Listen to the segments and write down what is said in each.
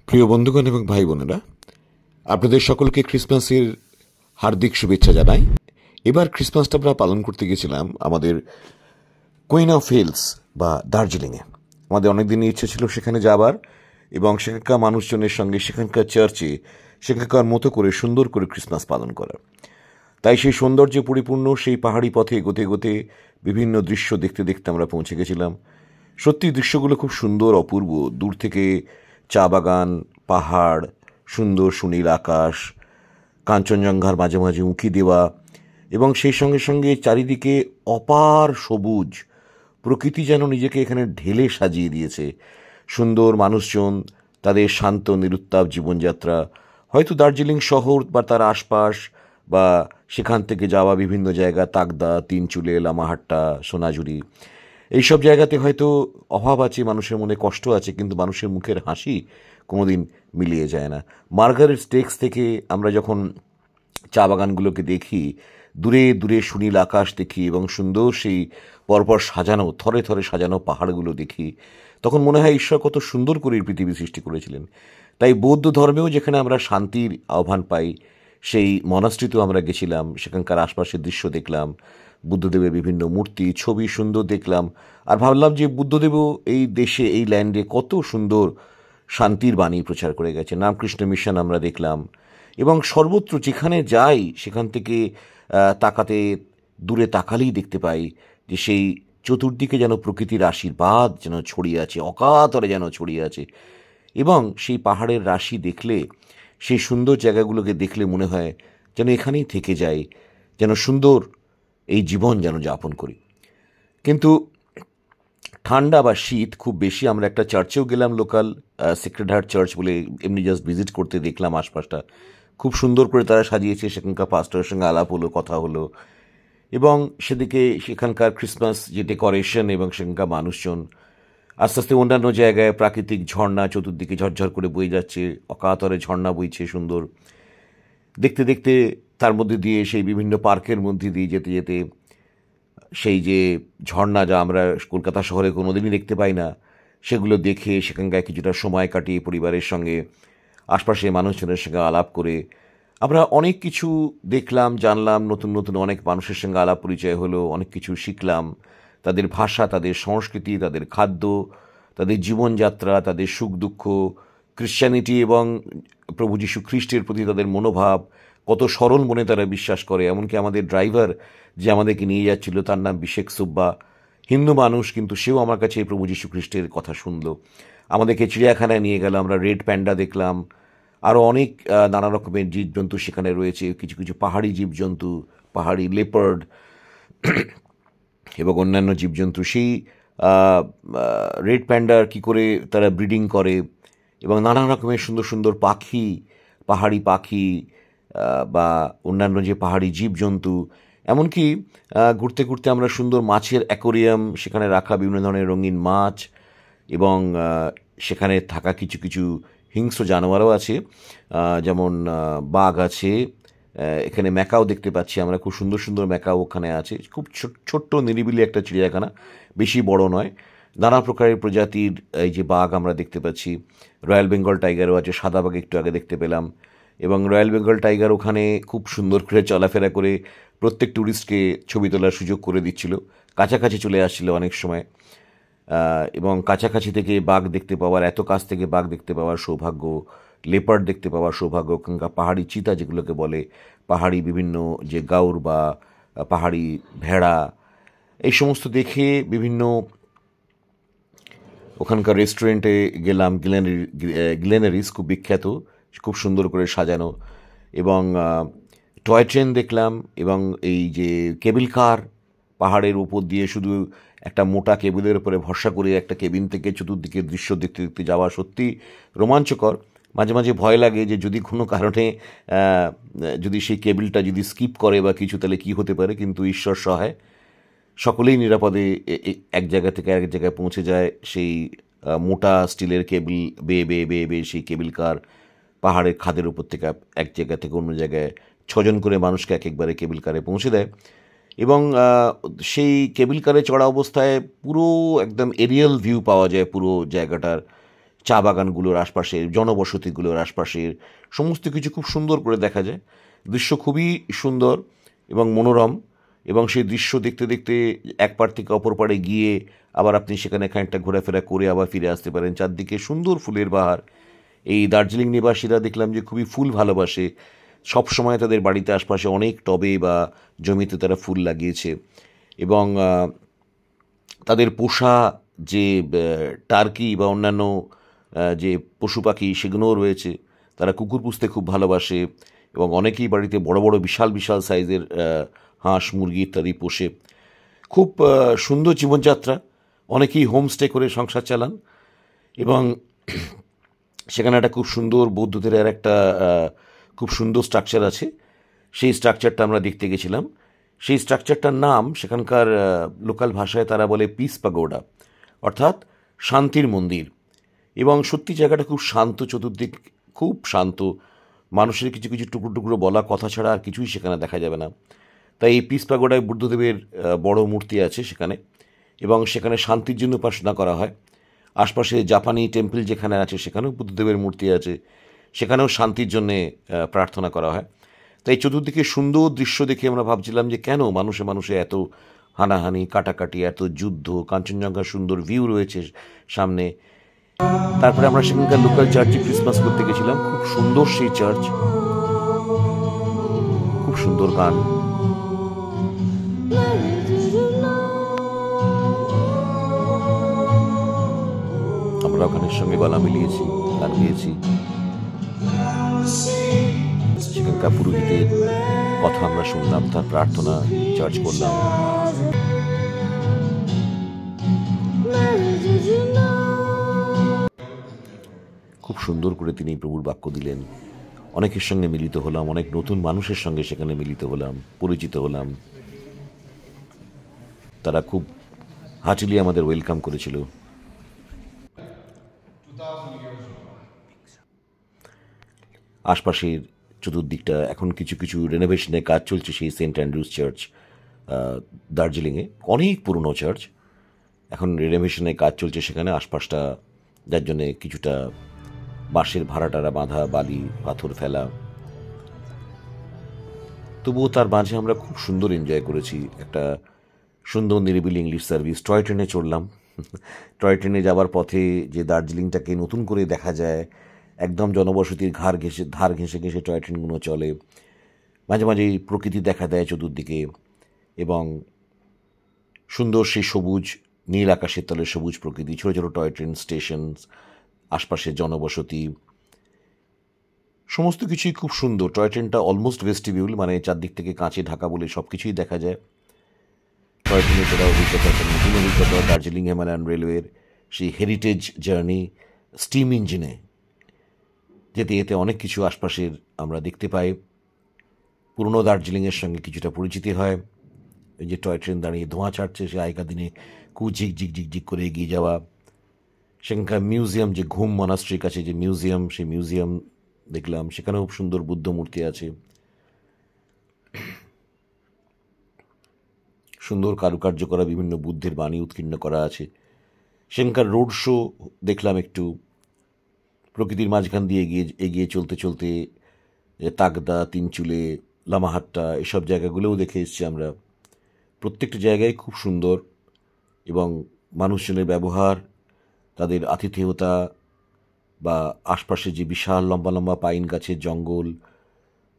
প্রিয় বন্ধুগণ এবং ভাই বোনেরা, আপনাদের সকলকে ক্রিসমাসের হার্দিক শুভেচ্ছা জানাই। এবার ক্রিসমাসটা আমরা পালন করতে গেছিলাম আমাদের কুইন অফ হিলস বা দার্জিলিংয়ে। আমাদের অনেকদিনই ইচ্ছে ছিল সেখানে যাবার এবং সেখানকার মানুষজনের সঙ্গে সেখানকার চার্চে সেখানকার মতো করে সুন্দর করে ক্রিসমাস পালন করার। তাই সেই সৌন্দর্যে পরিপূর্ণ সেই পাহাড়ি পথে এগোতে এগোতে বিভিন্ন দৃশ্য দেখতে দেখতে আমরা পৌঁছে গেছিলাম। সত্যি দৃশ্যগুলো খুব সুন্দর, অপূর্ব। দূর থেকে চা বাগান, পাহাড়, সুন্দর সুনীল আকাশ, কাঞ্চনজঙ্ঘার মাঝে মাঝে উঁকি দেওয়া এবং সেই সঙ্গে সঙ্গে চারিদিকে অপার সবুজ। প্রকৃতি যেন নিজেকে এখানে ঢেলে সাজিয়ে দিয়েছে। সুন্দর মানুষজন, তাদের শান্ত নিরুত্তাপ জীবনযাত্রা। হয়তো দার্জিলিং শহর বা তার আশপাশ বা সেখান থেকে যাওয়া বিভিন্ন জায়গা, তাকদা, তিনচুলে, লামাহাট্টা, সোনাঝুরি, এইসব জায়গাতে হয়তো অভাব আছে, মানুষের মনে কষ্ট আছে, কিন্তু মানুষের মুখের হাসি কোনোদিন মিলিয়ে যায় না। মার্গারেট স্টেক্স থেকে আমরা যখন চা বাগানগুলোকে দেখি, দূরে দূরে সুনীল আকাশ দেখি এবং সুন্দর সেই পরপর সাজানো, থরে থরে সাজানো পাহাড়গুলো দেখি, তখন মনে হয় ঈশ্বর কত সুন্দর করে এই পৃথিবী সৃষ্টি করেছিলেন। তাই বৌদ্ধ ধর্মেও যেখানে আমরা শান্তির আহ্বান পাই, সেই মনাস্ট্রিতেও আমরা গেছিলাম, সেখানকার আশপাশের দৃশ্য দেখলাম, বুদ্ধদেবের বিভিন্ন মূর্তি, ছবি সুন্দর দেখলাম। আর ভাবলাম যে বুদ্ধদেবও এই দেশে, এই ল্যান্ডে কত সুন্দর শান্তির বাণী প্রচার করে গেছে। রামকৃষ্ণ মিশন আমরা দেখলাম এবং সর্বত্র যেখানে যাই সেখান থেকে তাকাতে, দূরে তাকালেই দেখতে পাই যে সেই চতুর্দিকে যেন প্রকৃতির আশীর্বাদ যেন ছড়িয়ে আছে, অকাতরে যেন ছড়িয়ে আছে। এবং সেই পাহাড়ের রাশি দেখলে, সেই সুন্দর জায়গাগুলোকে দেখলে মনে হয় যেন এখানেই থেকে যাই, যেন সুন্দর এই জীবন যেন যাপন করি। কিন্তু ঠান্ডা বা শীত খুব বেশি। আমরা একটা চার্চেও গেলাম, লোকাল সেক্রেড হার্ট চার্চ বলে, এমনি জাস্ট ভিজিট করতে দেখলাম আশপাশটা। খুব সুন্দর করে তারা সাজিয়েছে, সেখানকার পাস্টরের সঙ্গে আলাপ হলো, কথা হলো এবং সেদিকে সেখানকার ক্রিসমাস যে ডেকোরেশন এবং সেখানকার মানুষজন। আস্তে আস্তে অন্যান্য জায়গায় প্রাকৃতিক ঝর্ণা চতুর্দিকে ঝরঝর করে বয়ে যাচ্ছে, অকাতরে ঝর্ণা বইছে সুন্দর। দেখতে দেখতে তার মধ্যে দিয়ে সেই বিভিন্ন পার্কের মধ্যে দিয়ে যেতে যেতে সেই যে ঝর্ণা, যা আমরা কলকাতা শহরে কোনোদিনই দেখতে পাই না, সেগুলো দেখে সেখানকার কিছুটা সময় কাটিয়ে পরিবারের সঙ্গে, আশপাশের মানুষজনের সঙ্গে আলাপ করে আমরা অনেক কিছু দেখলাম, জানলাম। নতুন নতুন অনেক মানুষের সঙ্গে আলাপ পরিচয় হলো, অনেক কিছু শিখলাম। তাদের ভাষা, তাদের সংস্কৃতি, তাদের খাদ্য, তাদের জীবনযাত্রা, তাদের সুখ দুঃখ, ক্রিশ্চিয়ানিটি এবং প্রভু যীশু খ্রিস্টের প্রতি তাদের মনোভাব, কত সরল মনে তারা বিশ্বাস করে। এমনকি আমাদের ড্রাইভার যে আমাদেরকে নিয়ে যাচ্ছিল, তার নাম বিশেক সুব্বা, হিন্দু মানুষ, কিন্তু সেও আমার কাছে প্রভু যীশু খ্রিস্টের কথা শুনলো। আমাদেরকে চিড়িয়াখানায় নিয়ে গেল, আমরা রেড প্যান্ডা দেখলাম। আরও অনেক নানা রকমের জীবজন্তু সেখানে রয়েছে, কিছু কিছু পাহাড়ি জীবজন্তু, পাহাড়ি লেপার্ড এবং অন্যান্য জীবজন্তু। সেই রেড প্যান্ডার কী করে তারা ব্রিডিং করে এবং নানা রকমের সুন্দর সুন্দর পাখি, পাহাড়ি পাখি বা অন্যান্য যে পাহাড়ি জীবজন্তু। এমনকি ঘুরতে ঘুরতে আমরা সুন্দর মাছের অ্যাকোরিয়াম, সেখানে রাখা বিভিন্ন ধরনের রঙিন মাছ এবং সেখানে থাকা কিছু কিছু হিংস্র জানোয়ারও আছে, যেমন বাঘ আছে। এখানে ম্যাকাও দেখতে পাচ্ছি আমরা, খুব সুন্দর সুন্দর ম্যাকাও ওখানে আছে। খুব ছোট্ট নিরিবিলি একটা চিড়িয়াখানা, বেশি বড় নয়। নানা প্রকারের প্রজাতির এই যে বাঘ আমরা দেখতে পাচ্ছি। রয়্যাল বেঙ্গল টাইগারও আছে, সাদা বাঘ একটু আগে দেখতে পেলাম। এবং রয়্যাল বেঙ্গল টাইগার ওখানে খুব সুন্দর করে চলাফেরা করে প্রত্যেক ট্যুরিস্টকে ছবি তোলার সুযোগ করে দিচ্ছিল, কাছাকাছি চলে আসছিল অনেক সময়। এবং কাছাকাছি থেকে বাঘ দেখতে পাওয়ার, এত কাছ থেকে বাঘ দেখতে পাওয়ার সৌভাগ্য, লেপার্ড দেখতে পাওয়ার সৌভাগ্য, ওখানকার পাহাড়ি চিতা যেগুলোকে বলে, পাহাড়ি বিভিন্ন যে গাউর বা পাহাড়ি ভেড়া, এই সমস্ত দেখে বিভিন্ন ওখানকার রেস্টুরেন্টে গেলাম। গ্লেনারিস খুব বিখ্যাত, খুব সুন্দর করে সাজানো। এবং টয় ট্রেন দেখলাম এবং এই যে কেবিল কার, পাহাড়ের উপর দিয়ে শুধু একটা মোটা কেবিলের উপরে ভরসা করে একটা কেবিন থেকে চতুর্দিকে দৃশ্য দেখতে দেখতে যাওয়া সত্যি রোমাঞ্চকর। মাঝে মাঝে ভয় লাগে যে যদি কোনো কারণে যদি সেই কেবিলটা যদি স্কিপ করে বা কিছু, তাহলে কী হতে পারে, কিন্তু ঈশ্বর সহায়, সকলেই নিরাপদে এক জায়গা থেকে আরেক জায়গায় পৌঁছে যায়। সেই মোটা স্টিলের কেবিল বেয়ে বেয়ে বেয়ে বেয়ে সেই কেবিল কার পাহাড়ের খাদের উপর থেকে এক জায়গা থেকে অন্য জায়গায় 6জন করে মানুষকে এক একবারে কেবিল কারে পৌঁছে দেয়। এবং সেই কেবিল কারে চড়া অবস্থায় পুরো একদম এরিয়াল ভিউ পাওয়া যায় পুরো জায়গাটার। চা বাগানগুলোর আশপাশের, জনবসতিগুলোর আশপাশের সমস্ত কিছু খুব সুন্দর করে দেখা যায়। দৃশ্য খুবই সুন্দর এবং মনোরম, এবং সেই দৃশ্য দেখতে দেখতে এক পাড় থেকে অপর পাড়ে গিয়ে আবার আপনি সেখানে খানিকটা ঘোরাফেরা করে আবার ফিরে আসতে পারেন। চারদিকে সুন্দর ফুলের বাহার। এই দার্জিলিং নিবাসীরা দেখলাম যে খুবই ফুল ভালোবাসে। সব সময় তাদের বাড়িতে আশপাশে অনেক টবে বা জমিতে তারা ফুল লাগিয়েছে, এবং তাদের পোষা যে টার্কি বা অন্যান্য যে পশু পাখি সেগুলোও রয়েছে। তারা কুকুর পুষতে খুব ভালোবাসে, এবং অনেকেই বাড়িতে বড় বড় বিশাল বিশাল সাইজের হাঁস মুরগি ইত্যাদি পোষে। খুব সুন্দর জীবনযাত্রা। অনেকেই হোমস্টে করে সংসার চালান, এবং সেখানে একটা খুব সুন্দর বৌদ্ধদের আর একটা খুব সুন্দর স্ট্রাকচার আছে। সেই স্ট্রাকচারটা আমরা দেখতে গেছিলাম। সেই স্ট্রাকচারটার নাম সেখানকার লোকাল ভাষায় তারা বলে পিস পাগোডা, অর্থাৎ শান্তির মন্দির। এবং সত্যি জায়গাটা খুব শান্ত, চতুর্দিক খুব শান্ত। মানুষের কিছু কিছু টুকরো টুকরো বলা কথা ছাড়া আর কিছুই সেখানে দেখা যাবে না। তাই এই পিস পাগোডায় বুদ্ধদেবের বড় মূর্তি আছে সেখানে, এবং সেখানে শান্তির জন্য উপাসনা করা হয়। আশপাশে জাপানি টেম্পল যেখানে আছে সেখানেও বুদ্ধদেবের মূর্তি আছে, সেখানেও শান্তির জন্যে প্রার্থনা করা হয়। তাই চতুর্দিকে সুন্দর দৃশ্য দেখে আমরা ভাবছিলাম যে কেন মানুষে মানুষে এত হানাহানি, কাটাকাটি, এত যুদ্ধ। কাঞ্চনজঙ্ঘার সুন্দর ভিউ রয়েছে সামনে। তারপরে আমরা সেখানকার লোকাল চার্চে ক্রিসমাস করতে গেছিলাম। খুব সুন্দর সেই চার্চ, খুব সুন্দর গান। আমরা গানের সঙ্গে গলা মিলিয়েছি, গান গেয়েছি। সেখানকার পুরোহিতের কথা আমরা শুনলাম, তার প্রার্থনা চার্চ করলাম। খুব সুন্দর করে তিনি প্রভুর বাক্য দিলেন। অনেকের সঙ্গে মিলিত হলাম, অনেক নতুন মানুষের সঙ্গে সেখানে মিলিত হলাম, পরিচিত হলাম। তারা খুব হার্টিলি আমাদের ওয়েলকাম করেছিল। আশপাশের চতুর্দিকটা এখন কিছু কিছু রেনোভেশনের কাজ চলছে। সেই সেন্ট অ্যান্ড্রুজ চার্চ দার্জিলিংয়ে, অনেক পুরনো চার্চ, এখন রেনোভেশনের কাজ চলছে সেখানে আশপাশটা, যার জন্যে কিছুটা বাঁশের ভাড়াটারা বাঁধা, বালি পাথর ফেলা। তবুও তার মাঝে আমরা খুব সুন্দর এনজয় করেছি। একটা সুন্দর নিরিবিলি ইংলিশ সার্ভিস টয় ট্রেনে চড়লাম। টয় ট্রেনে যাওয়ার পথে যে দার্জিলিংটাকে নতুন করে দেখা যায়, একদম জনবসতির ধার ঘেঁষে ঘেঁষে টয় ট্রেনগুলো চলে। মাঝে মাঝে প্রকৃতি দেখা দেয় চতুর্দিকে, এবং সুন্দর সেই সবুজ, নীল আকাশের তলে সবুজ প্রকৃতি, ছোটো ছোটো টয় ট্রেন স্টেশন, আশপাশের জনবসতি, সমস্ত কিছুই খুব সুন্দর। টয় ট্রেনটা অলমোস্ট ভেস্টিবিউল, মানে চারদিক থেকে কাঁচে ঢাকা বলে সব কিছুই দেখা যায়। টয় ট্রেনে চড়া অভিজ্ঞতা, নতুন অভিজ্ঞতা। দার্জিলিং হিমালয়ান রেলওয়ের সেই হেরিটেজ জার্নি স্টিম ইঞ্জিনে যেতে যেতে অনেক কিছু আশপাশের আমরা দেখতে পাই। পুরনো দার্জিলিংয়ের সঙ্গে কিছুটা পরিচিতি হয়। এই যে টয় ট্রেন দাঁড়িয়ে ধোঁয়া ছাড়ছে, সে আগেকার দিনে খুব ঝিকঝিক করে এগিয়ে যাওয়া। সেখানকার মিউজিয়াম, যে ঘুম মনাস্ট্রির কাছে যে মিউজিয়াম, সেই মিউজিয়াম দেখলাম। সেখানেও খুব সুন্দর বুদ্ধ মূর্তি আছে, সুন্দর কারুকার্য করা বিভিন্ন বুদ্ধের বাণী উৎকীর্ণ করা আছে। সেখানকার রোড শো দেখলাম একটু। প্রকৃতির মাঝখান দিয়ে এগিয়ে চলতে চলতে তাগদা, তিনচুলে, লামাহাট্টা, এসব জায়গাগুলোও দেখে এসেছি আমরা। প্রত্যেকটা জায়গায় খুব সুন্দর, এবং মানুষজনের ব্যবহার, তাদের আতিথেয়তা, বা আশপাশে যে বিশাল লম্বা লম্বা পাইন গাছের জঙ্গল,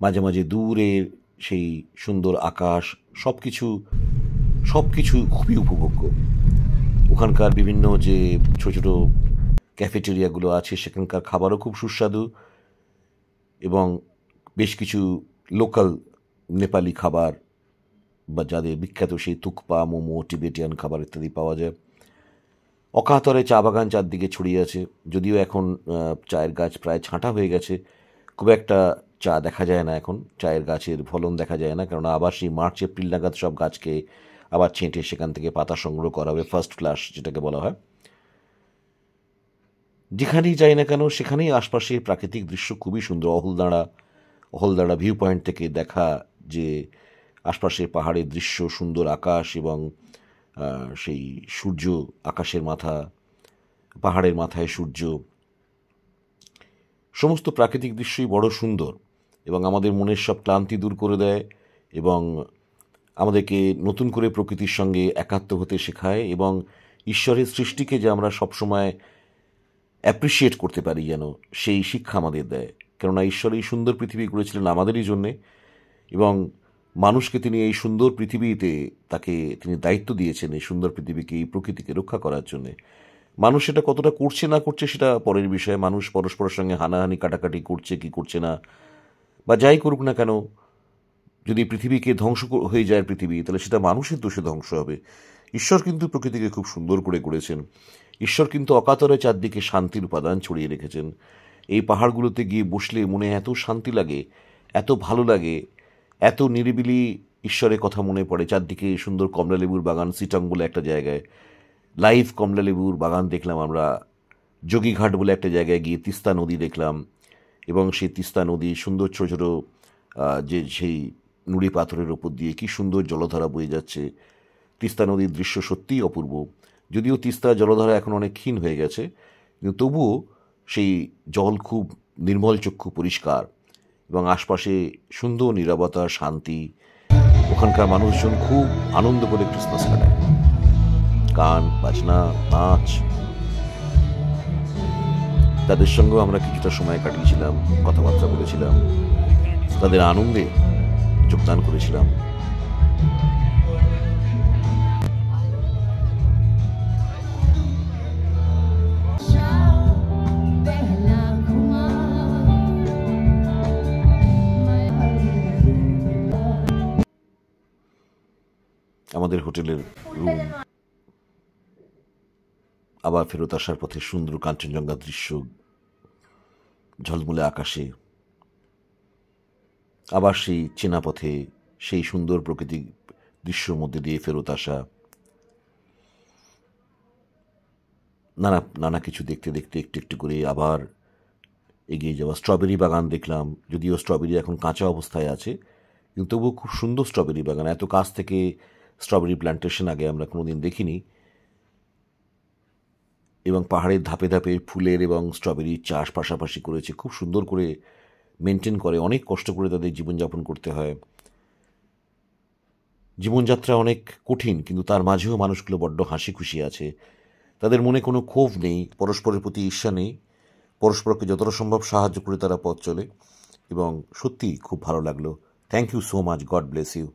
মাঝে মাঝে দূরের সেই সুন্দর আকাশ, সব কিছু খুবই উপভোগ্য। ওখানকার বিভিন্ন যে ছোটো ছোটো ক্যাফেটেরিয়াগুলো আছে, সেখানকার খাবারও খুব সুস্বাদু, এবং বেশ কিছু লোকাল নেপালি খাবার, বা যাদের বিখ্যাত সেই তুকপা, মোমো, টিবেটিয়ান খাবার ইত্যাদি পাওয়া যায়। অকাতরে চা বাগান চারদিকে ছড়িয়ে আছে। যদিও এখন চায়ের গাছ প্রায় ছাঁটা হয়ে গেছে, খুব একটা চা দেখা যায় না এখন, চায়ের গাছের ফলন দেখা যায় না, কারণ আবার সেই মার্চ এপ্রিল নাগাদ সব গাছকে আবার ছেঁটে সেখান থেকে পাতা সংগ্রহ করা হবে, ফার্স্ট ফ্লাশ যেটাকে বলা হয়। যেখানেই যাই না কেন সেখানেই আশপাশের প্রাকৃতিক দৃশ্য খুবই সুন্দর। অহলদাড়া ভিউ পয়েন্ট থেকে দেখা যে আশপাশের পাহাড়ের দৃশ্য, সুন্দর আকাশ, এবং সেই সূর্য, আকাশের মাথা, পাহাড়ের মাথায় সূর্য, সমস্ত প্রাকৃতিক দৃশ্যই বড় সুন্দর এবং আমাদের মনের সব ক্লান্তি দূর করে দেয় এবং আমাদেরকে নতুন করে প্রকৃতির সঙ্গে একাত্ম হতে শেখায় এবং ঈশ্বরের সৃষ্টিকে যে আমরা সবসময় অ্যাপ্রিসিয়েট করতে পারি যেন সেই শিক্ষা আমাদের দেয়। কেননা ঈশ্বর এই সুন্দর পৃথিবী গড়েছিলেন আমাদেরই জন্যে এবং মানুষকে তিনি এই সুন্দর পৃথিবীতে তাকে তিনি দায়িত্ব দিয়েছেন এই সুন্দর পৃথিবীকে, এই প্রকৃতিকে রক্ষা করার জন্যে। মানুষ সেটা কতটা করছে না করছে সেটা পরের বিষয়। মানুষ পরস্পরের সঙ্গে হানাহানি কাটাকাটি করছে কি করছে না, বা যাই করুক না কেন, যদি পৃথিবীকে ধ্বংস হয়ে যায় পৃথিবী, তাহলে সেটা মানুষের দোষে ধ্বংস হবে। ঈশ্বর কিন্তু প্রকৃতিকে খুব সুন্দর করে গড়েছেন। ঈশ্বর কিন্তু অকাতরে চারদিকে শান্তির উপাদান ছড়িয়ে রেখেছেন। এই পাহাড়গুলোতে গিয়ে বসলে মনে এত শান্তি লাগে, এত ভালো লাগে, এত নিরিবিলি ঈশ্বরের কথা মনে পড়ে। চারদিকে সুন্দর কমলালেবুর বাগান, সিটং বলে একটা জায়গায় লাইভ কমলালেবুর বাগান দেখলাম আমরা। যোগীঘাট বলে একটা জায়গায় গিয়ে তিস্তা নদী দেখলাম এবং সেই তিস্তা নদী সুন্দর ছোটো ছোটো যে সেই নুড়ি পাথরের ওপর দিয়ে কী সুন্দর জলধারা বয়ে যাচ্ছে। তিস্তা নদীর দৃশ্য সত্যিই অপূর্ব। যদিও তিস্তা জলধারা এখন অনেক ক্ষীণ হয়ে গেছে, কিন্তু তবুও সেই জল খুব নির্মল চক্ষু পরিষ্কার এবং আশপাশে সুন্দর নীরবতা, শান্তি। ওখানকার মানুষজন খুব আনন্দ করে ক্রিসমাস কাটায়, গান বাজনা নাচ। তাদের সঙ্গেও আমরা কিছুটা সময় কাটিয়েছিলাম, কথাবার্তা বলেছিলাম, তাদের আনন্দে যোগদান করেছিলাম। আমাদের হোটেলের রুম, আবার ফেরত আসার পথে সুন্দর কাঞ্চনজঙ্ঘা দৃশ্য, ঝলমলে আকাশে, আবার সেই চেনা পথে সেই সুন্দর প্রকৃতিক দৃশ্যর মধ্যে দিয়ে ফেরত আসা, নানা নানা কিছু দেখতে দেখতে একটু একটু করে আবার এগিয়ে যাওয়া। স্ট্রবেরি বাগান দেখলাম, যদিও স্ট্রবেরি এখন কাঁচা অবস্থায় আছে, কিন্তু তবুও খুব সুন্দর স্ট্রবেরি বাগান। এত কাছ থেকে স্ট্রবেরি প্ল্যান্টেশন আগে আমরা কোনোদিন দেখিনি এবং পাহাড়ের ধাপে ধাপে ফুলের এবং স্ট্রবেরির চাষ পাশাপাশি করেছে, খুব সুন্দর করে মেনটেন করে। অনেক কষ্ট করে তাদের জীবনযাপন করতে হয়। জীবনযাত্রা অনেক কঠিন, কিন্তু তার মাঝেও মানুষগুলো বড্ড হাসি খুশি আছে। তাদের মনে কোনো ক্ষোভ নেই, পরস্পরের প্রতি ঈর্ষা নেই, পরস্পরকে যতটা সম্ভব সাহায্য করে তারা পথ চলে এবং সত্যিই খুব ভালো লাগলো। Thank you so much, God bless you.